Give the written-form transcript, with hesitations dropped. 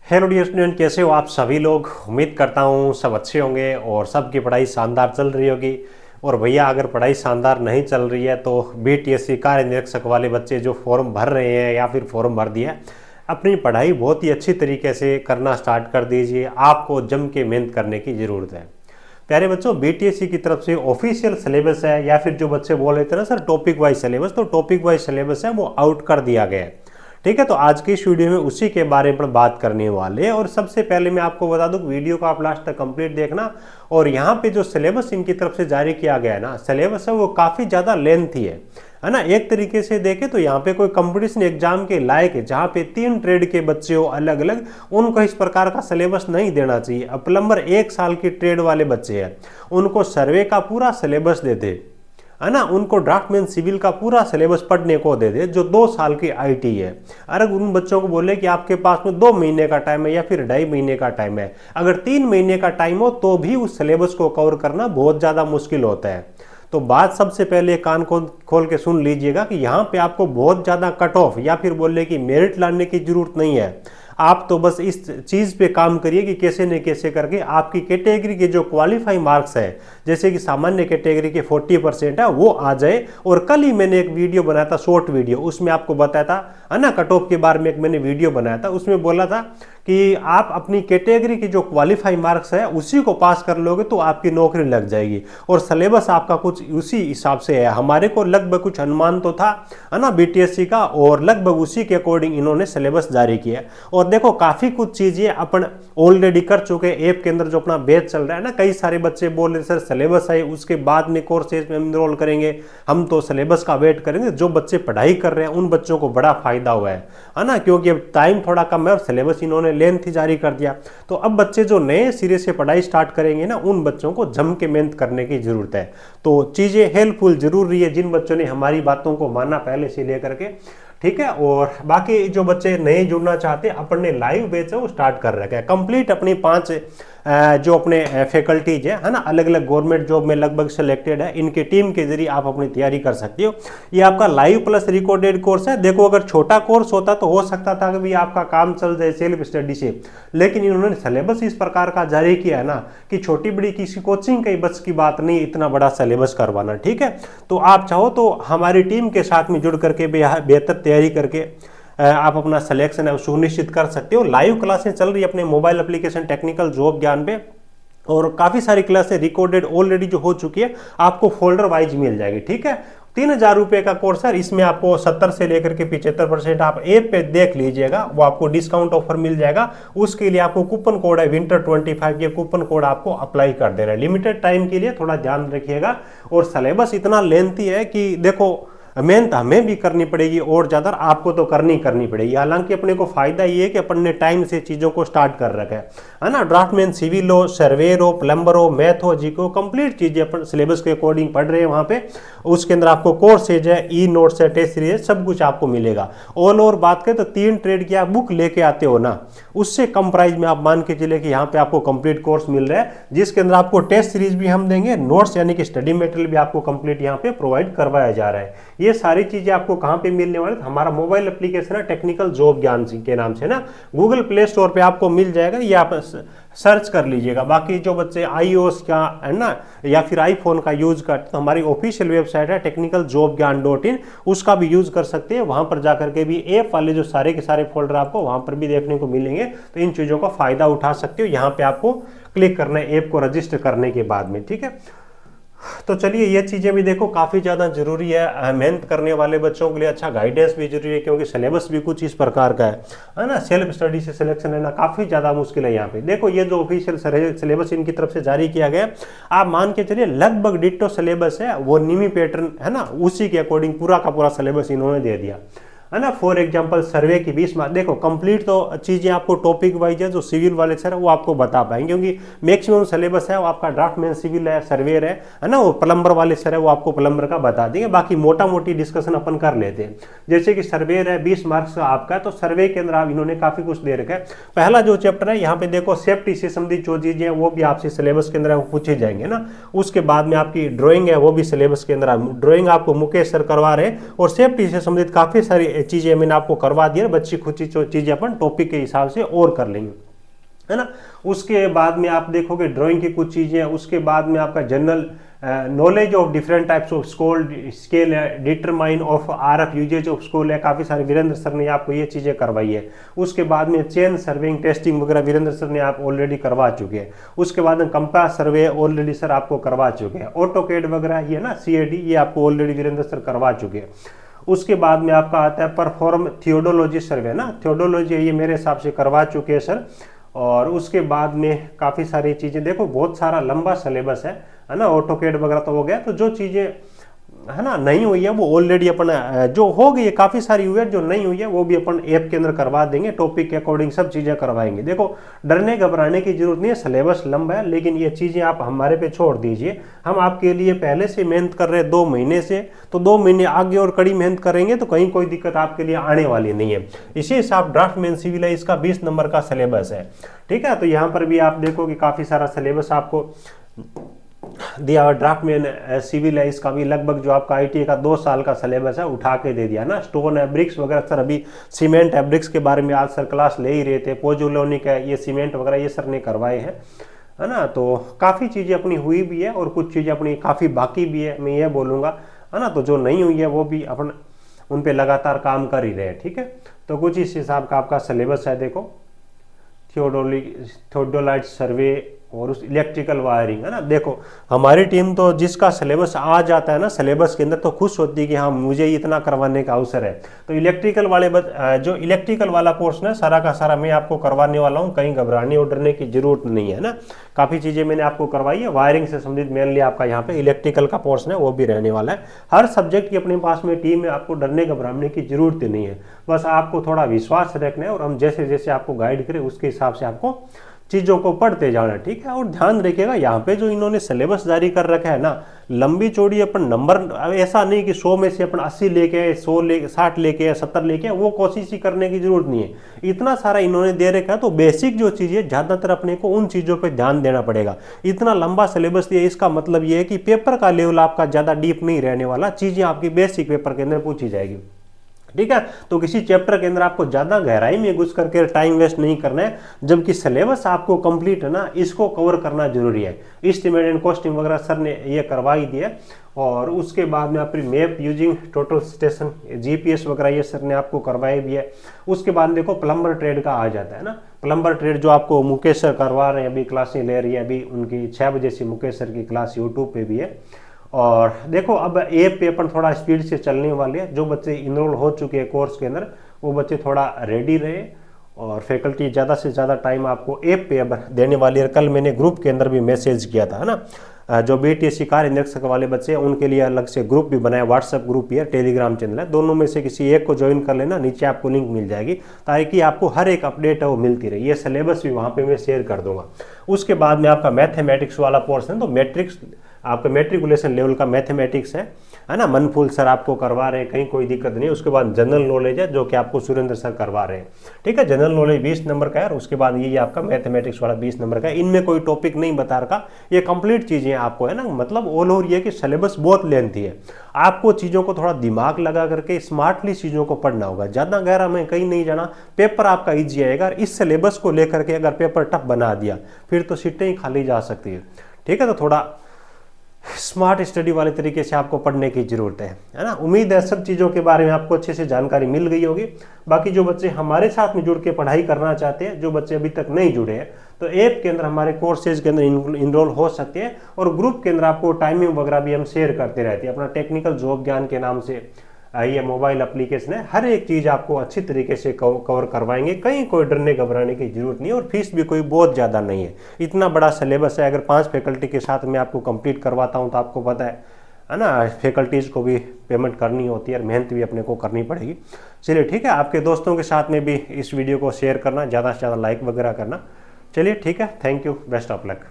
Hello dear student, कैसे हो आप सभी लोग। उम्मीद करता हूँ सब अच्छे होंगे और सबकी पढ़ाई शानदार चल रही होगी। और भैया अगर पढ़ाई शानदार नहीं चल रही है तो बीटीएससी कार्य निरीक्षक वाले बच्चे जो फॉर्म भर रहे हैं या फिर फॉर्म भर दिया, अपनी पढ़ाई बहुत ही अच्छी तरीके से करना स्टार्ट कर दीजिए। आपको जम के मेहनत करने की ज़रूरत है। प्यारे बच्चों, बीटीएससी की तरफ से ऑफिशियल सिलेबस है, या फिर जो बच्चे बोल रहे थे ना सर टॉपिक वाइज सिलेबस, तो टॉपिक वाइज सिलेबस है वो आउट कर दिया गया है। ठीक है, तो आज की इस वीडियो में उसी के बारे में बात करने वाले हैं। और सबसे पहले मैं आपको बता दूं, वीडियो को आप लास्ट तक कंप्लीट देखना। और यहाँ पे जो सिलेबस इनकी तरफ से जारी किया गया है ना, सिलेबस है वो काफ़ी ज़्यादा लेंथी है ना। एक तरीके से देखें तो यहाँ पे कोई कंपटीशन एग्जाम के लायक है, जहाँ पे 3 ट्रेड के बच्चे हो अलग अलग, उनको इस प्रकार का सिलेबस नहीं देना चाहिए। अब प्लम्बर 1 साल की ट्रेड वाले बच्चे हैं, उनको सर्वे का पूरा सिलेबस दे दे, है ना। उनको ड्राफ्टमैन सिविल का पूरा सिलेबस पढ़ने को दे दे जो 2 साल की आईटी है। अगर उन बच्चों को बोले कि आपके पास में 2 महीने का टाइम है या फिर 2.5 महीने का टाइम है, अगर 3 महीने का टाइम हो तो भी उस सिलेबस को कवर करना बहुत ज़्यादा मुश्किल होता है। तो बात सबसे पहले कान खोल के सुन लीजिएगा कि यहाँ पे आपको बहुत ज़्यादा कट ऑफ या फिर बोले कि मेरिट लाने की जरूरत नहीं है। आप तो बस इस चीज़ पे काम करिए कि कैसे न कैसे करके आपकी कैटेगरी के जो क्वालिफाई मार्क्स है, जैसे कि सामान्य कैटेगरी के 40% है, वो आ जाए। और कल ही मैंने एक वीडियो बनाया था, शॉर्ट वीडियो, उसमें आपको बताया था, है ना, कट ऑफ के बारे में एक मैंने वीडियो बनाया था। उसमें बोला था कि आप अपनी कैटेगरी की जो क्वालिफाई मार्क्स है उसी को पास कर लोगे तो आपकी नौकरी लग जाएगी। और सिलेबस आपका कुछ उसी हिसाब से है। हमारे को लगभग कुछ अनुमान तो था, है ना, बीटीएससी का, और लगभग उसी के अकॉर्डिंग इन्होंने सिलेबस जारी किया। और देखो काफ़ी कुछ चीज़ें अपन ऑलरेडी कर चुके। ऐप के अंदर जो अपना बैच चल रहा है ना, कई सारे बच्चे बोल रहे सर सिलेबस है उसके बाद में कोर्सेज में इनरोल करेंगे, हम तो सिलेबस का वेट करेंगे। जो बच्चे पढ़ाई कर रहे हैं उन बच्चों को बड़ा फायदा हुआ है ना, क्योंकि अब टाइम थोड़ा कम है और सिलेबस इन्होंने लेंथ ही जारी कर दिया। तो अब बच्चे जो नए सिरे से पढ़ाई स्टार्ट करेंगे ना, उन बच्चों को जम के मेहनत करने की जरूरत है। तो चीज़ें हेल्पफुल जरूर रही है जिन बच्चों ने हमारी बातों को माना पहले से लेकर के, ठीक है। और बाकी जो बच्चे नए जुड़ना चाहते हैं, अपन ने लाइव बैच है वो स्टार्ट कर रखा है कंप्लीट। अपनी 5 जो अपने फैकल्टीज है ना, अलग अलग गवर्नमेंट जॉब में लगभग सिलेक्टेड है, इनके टीम के जरिए आप अपनी तैयारी कर सकते हो। ये आपका लाइव प्लस रिकॉर्डेड कोर्स है। देखो अगर छोटा कोर्स होता तो हो सकता था कि भी आपका काम चल जाए सेल्फ स्टडी से, लेकिन इन्होंने सिलेबस इस प्रकार का जारी किया है ना कि छोटी बड़ी किसी कोचिंग के बस की बात नहीं इतना बड़ा सिलेबस करवाना, ठीक है। तो आप चाहो तो हमारी टीम के साथ में जुड़ करके बेहतर तैयारी करके आप अपना सिलेक्शन है सुनिश्चित कर सकते हो। लाइव क्लासें चल रही है अपने मोबाइल एप्लीकेशन टेक्निकल जॉब ज्ञान पे, और काफ़ी सारी क्लासें रिकॉर्डेड ऑलरेडी जो हो चुकी है आपको फोल्डर वाइज मिल जाएगी, ठीक है। 3,000 रुपये का कोर्स है, इसमें आपको 70 से लेकर के 75% आप ऐप पे देख लीजिएगा, वो आपको डिस्काउंट ऑफर मिल जाएगा। उसके लिए आपको कूपन कोड है विंटर 25, ये कूपन कोड आपको अप्लाई कर देना है लिमिटेड टाइम के लिए, थोड़ा ध्यान रखिएगा। और सिलेबस इतना लेंथी है कि देखो मेहनत हमें भी करनी पड़ेगी और ज़्यादा आपको तो करनी पड़ेगी। हालांकि अपने को फायदा ये है कि अपन ने टाइम से चीज़ों को स्टार्ट कर रखा है ना। ड्राफ्टमैन सिविल हो, सर्वेयर हो, प्लम्बर हो, मैथ हो, जीको, कंप्लीट चीज़ें अपन सिलेबस के अकॉर्डिंग पढ़ रहे हैं वहाँ पे। उसके अंदर आपको कोर्सेज है, ई नोट्स है, टेस्ट सीरीज, सब कुछ आपको मिलेगा। ऑल ओवर बात करें तो 3 ट्रेड की आप बुक लेके आते हो ना, उससे कम प्राइस में आप मान के चले कि यहाँ पे आपको कंप्लीट कोर्स मिल रहा है, जिसके अंदर आपको टेस्ट सीरीज भी हम देंगे, नोट्स यानी कि स्टडी मटेरियल भी आपको कंप्लीट यहाँ पे प्रोवाइड करवाया जा रहा है। ये सारी चीजें आपको कहां पे मिलने वाले, हमारा मोबाइल एप्लीकेशन है टेक्निकल जॉब ज्ञान के नाम से ना, गूगल प्ले स्टोर पे आपको मिल जाएगा, ये आप सर्च कर लीजिएगा। बाकी जो बच्चे iOS का है ना या फिर आईफोन का यूज करते तो हमारी ऑफिशियल वेबसाइट है technicaljobgyan.in, उसका भी यूज कर सकते हैं। वहां पर जाकर के भी ऐप वाले जो सारे के सारे फोल्डर आपको वहां पर भी देखने को मिलेंगे, तो इन चीजों का फायदा उठा सकते हो। यहाँ पे आपको क्लिक करना है ऐप को रजिस्टर करने के बाद में, ठीक है। तो चलिए ये चीज़ें भी देखो काफ़ी ज़्यादा जरूरी है। मेहनत करने वाले बच्चों के लिए अच्छा गाइडेंस भी जरूरी है, क्योंकि सिलेबस भी कुछ इस प्रकार का है ना। सेल्फ स्टडी से सिलेक्शन लेना काफ़ी ज़्यादा मुश्किल है। यहाँ पे देखो ये जो ऑफिशियल सिलेबस इनकी तरफ से जारी किया गया, आप मान के चलिए लगभग डिट्टो सिलेबस है, वो निमी पैटर्न है ना, उसी के अकॉर्डिंग पूरा का पूरा सिलेबस इन्होंने दे दिया है ना। फॉर एग्जांपल सर्वे की 20 मार्क्स, देखो कंप्लीट तो चीज़ें आपको टॉपिक वाइज है, जो सिविल वाले सर वो आपको बता पाएंगे, क्योंकि मैक्सिमम सिलेबस है वो आपका ड्राफ्टमैन सिविल है, सर्वेयर है ना। वो प्लम्बर वाले सर है वो आपको प्लम्बर का बता देंगे। बाकी मोटा मोटी डिस्कशन अपन कर लेते हैं। जैसे कि सर्वेयर है 20 मार्क्स का आपका, तो सर्वे के अंदर आप इन्होंने काफ़ी कुछ दे रखा है। पहला जो चैप्टर है यहाँ पे देखो सेफ्टी से संबंधित जो चीज़ें हैं वो भी आपसे सिलेबस के अंदर पूछे जाएंगे ना। उसके बाद में आपकी ड्राइंग है वो भी सिलेबस के अंदर, ड्राइंग आपको मुकेश सर करवा रहे हैं, और सेफ्टी से संबंधित काफ़ी सारी चीज़ें मैंने आपको करवा दी है, बच्ची खुद चीज़ें अपन टॉपिक के हिसाब से और कर लेंगे, है ना। उसके बाद में आप देखोगे ड्राइंग की कुछ चीज़ें, उसके बाद में आपका general knowledge of different types of scale है, determine of RF usages of school है, काफ़ी सारे वीरेंद्र सर ने आपको ये चीज़ें करवाई है। उसके बाद में चेन सर्विंग टेस्टिंग वगैरह वीरेंद्र सर ने आप ऑलरेडी करवा चुके हैं। उसके बाद में कंपास सर्वे ऑलरेडी सर आपको करवा चुके हैं। ऑटोकेड वगैरह ये ना CAD ये आपको ऑलरेडी वीरेंद्र सर करवा चुके हैं। उसके बाद में आपका आता है परफॉर्म थियोडोलॉजी सर्वे ना, थियोडोलॉजी ये मेरे हिसाब से करवा चुके हैं सर। और उसके बाद में काफ़ी सारी चीज़ें, देखो बहुत सारा लंबा सिलेबस है ना। ऑटोकेड वगैरह तो हो गया, तो जो चीज़ें है ना नहीं हुई है वो ऑलरेडी अपन जो हो गई है, काफ़ी सारी हुई है, जो नहीं हुई है वो भी अपन ऐप के अंदर करवा देंगे, टॉपिक के अकॉर्डिंग सब चीज़ें करवाएंगे। देखो डरने घबराने की जरूरत नहीं है, सिलेबस लंबा है, लेकिन ये चीज़ें आप हमारे पे छोड़ दीजिए। हम आपके लिए पहले से मेहनत कर रहे हैं 2 महीने से, तो 2 महीने आगे और कड़ी मेहनत करेंगे तो कहीं कोई दिक्कत आपके लिए आने वाली नहीं है। इसी हिसाब ड्राफ्टमैन सिविल है, इसका 20 नंबर का सिलेबस है, ठीक है। तो यहाँ पर भी आप देखो कि काफ़ी सारा सिलेबस आपको दिया। ड्राफ्टमैन सिविल है, इसका भी लगभग जो आपका ITA का 2 साल का सिलेबस है उठा के दे दिया ना। स्टोन है, ब्रिक्स वगैरह सर अभी सीमेंट है, ब्रिक्स के बारे में आज सर क्लास ले ही रहे थे। पोजुलोनिक है, ये सीमेंट वगैरह ये सर ने करवाए हैं, है ना। तो काफ़ी चीज़ें अपनी हुई भी है और कुछ चीज़ें अपनी काफ़ी बाकी भी है, मैं ये बोलूँगा, है ना। तो जो नहीं हुई है वो भी अपन उन पे लगातार काम कर ही रहे हैं, ठीक है। तो कुछ इस हिसाब का आपका सिलेबस है। देखो थियोडोलाइट सर्वे और उस इलेक्ट्रिकल वायरिंग, है ना। देखो हमारी टीम तो जिसका सिलेबस आ जाता है ना सिलेबस के अंदर तो खुश होती है कि हाँ मुझे इतना करवाने का अवसर है। तो इलेक्ट्रिकल वाले जो इलेक्ट्रिकल वाला कोर्स ना सारा का सारा मैं आपको करवाने वाला हूँ, कहीं घबराने और डरने की जरूरत नहीं है ना। काफ़ी चीज़ें मैंने आपको करवाई है, वायरिंग से संबंधित मेनली आपका यहाँ पे इलेक्ट्रिकल का पोर्शन है वो भी रहने वाला है। हर सब्जेक्ट की अपने पास में टीम है, आपको डरने घबराने की जरूरत नहीं है, बस आपको थोड़ा विश्वास रखना है और हम जैसे जैसे आपको गाइड करें उसके हिसाब से आपको चीज़ों को पढ़ते जाना, ठीक है। और ध्यान रखिएगा यहाँ पे जो इन्होंने सिलेबस जारी कर रखा है ना, लंबी चौड़ी अपन नंबर ऐसा नहीं कि 100 में से अपन 80 लेके आए, 100 लेके 60 लेके आए, 70 लेके आए, वो कोशिश ही करने की जरूरत नहीं है। इतना सारा इन्होंने दे रखा है तो बेसिक जो चीज़ें ज़्यादातर अपने को उन चीज़ों पे ध्यान देना पड़ेगा। इतना लंबा सिलेबस दिया, इसका मतलब ये है कि पेपर का लेवल आपका ज़्यादा डीप नहीं रहने वाला, चीज़ें आपकी बेसिक पेपर के अंदर पूछी जाएगी, ठीक है। तो किसी चैप्टर के अंदर आपको ज़्यादा गहराई में घुस करके टाइम वेस्ट नहीं करना है, जबकि सिलेबस आपको कंप्लीट है ना, इसको कवर करना जरूरी है। एस्टिमेट एंड कॉस्टिंग वगैरह सर ने ये करवा ही दिया। और उसके बाद में आपकी map using total station GPS वगैरह ये सर ने आपको करवाई भी है। उसके बाद देखो प्लम्बर ट्रेड का आ जाता है ना, प्लम्बर ट्रेड जो आपको मुकेश सर करवा रहे हैं, अभी क्लासें ले रही है, अभी उनकी 6 बजे से मुकेश सर की क्लास यूट्यूब पे भी है। और देखो अब ऐप पे अपन थोड़ा स्पीड से चलने वाले हैं, जो बच्चे इनरोल हो चुके हैं कोर्स के अंदर वो बच्चे थोड़ा रेडी रहे और फैकल्टी ज़्यादा से ज़्यादा टाइम आपको ऐप पे अब देने वाली है। कल मैंने ग्रुप के अंदर भी मैसेज किया था, है ना। जो BTSC कार्य निरीक्षक वाले बच्चे हैं उनके लिए अलग से ग्रुप भी बनाया, व्हाट्सएप ग्रुप है, टेलीग्राम चैनल है, दोनों में से किसी एक को ज्वाइन कर लेना, नीचे आपको लिंक मिल जाएगी ताकि आपको हर एक अपडेट है वो मिलती रहे। ये सिलेबस भी वहाँ पे मैं शेयर कर दूंगा। उसके बाद में आपका मैथमेटिक्स वाला पोर्शन है, तो मैट्रिक्स आपका मैट्रिकुलेशन लेवल का मैथमेटिक्स है ना, मनफुल सर आपको करवा रहे हैं, कहीं कोई दिक्कत नहीं। उसके बाद जनरल नॉलेज है जो कि आपको सुरेंद्र सर करवा रहे हैं, ठीक है। जनरल नॉलेज 20 नंबर का है और उसके बाद ये आपका मैथमेटिक्स वाला 20 नंबर का है। इनमें कोई टॉपिक नहीं बता रखा, ये कंप्लीट चीज़ें आपको, है ना। मतलब ऑल ओवर ये कि सिलेबस बहुत लेंथी है, आपको चीज़ों को थोड़ा दिमाग लगा करके स्मार्टली चीज़ों को पढ़ना होगा। ज़्यादा गहरा में कहीं नहीं जाना, पेपर आपका ईजी आएगा। इस सिलेबस को लेकर के अगर पेपर टफ बना दिया फिर तो सीटें ही खाली जा सकती है, ठीक है। तो थोड़ा स्मार्ट स्टडी वाले तरीके से आपको पढ़ने की जरूरत है ना। उम्मीद है सब चीज़ों के बारे में आपको अच्छे से जानकारी मिल गई होगी। बाकी जो बच्चे हमारे साथ में जुड़ के पढ़ाई करना चाहते हैं, जो बच्चे अभी तक नहीं जुड़े हैं, तो ऐप के अंदर हमारे कोर्सेज के अंदर इनरोल हो सकते हैं और ग्रुप के अंदर आपको टाइमिंग वगैरह भी हम शेयर करते रहते हैं। अपना टेक्निकल जॉब ज्ञान के नाम से ये मोबाइल एप्लीकेशन है, हर एक चीज़ आपको अच्छी तरीके से कवर करवाएंगे, कहीं कोई डरने घबराने की जरूरत नहीं है। और फीस भी कोई बहुत ज़्यादा नहीं है, इतना बड़ा सिलेबस है। अगर 5 फैकल्टी के साथ मैं आपको कंप्लीट करवाता हूँ तो आपको पता है ना, फैकल्टीज़ को भी पेमेंट करनी होती है और मेहनत भी अपने को करनी पड़ेगी। चलिए ठीक है, आपके दोस्तों के साथ में भी इस वीडियो को शेयर करना, ज़्यादा से ज़्यादा लाइक वगैरह करना। चलिए ठीक है, thank you, best of luck.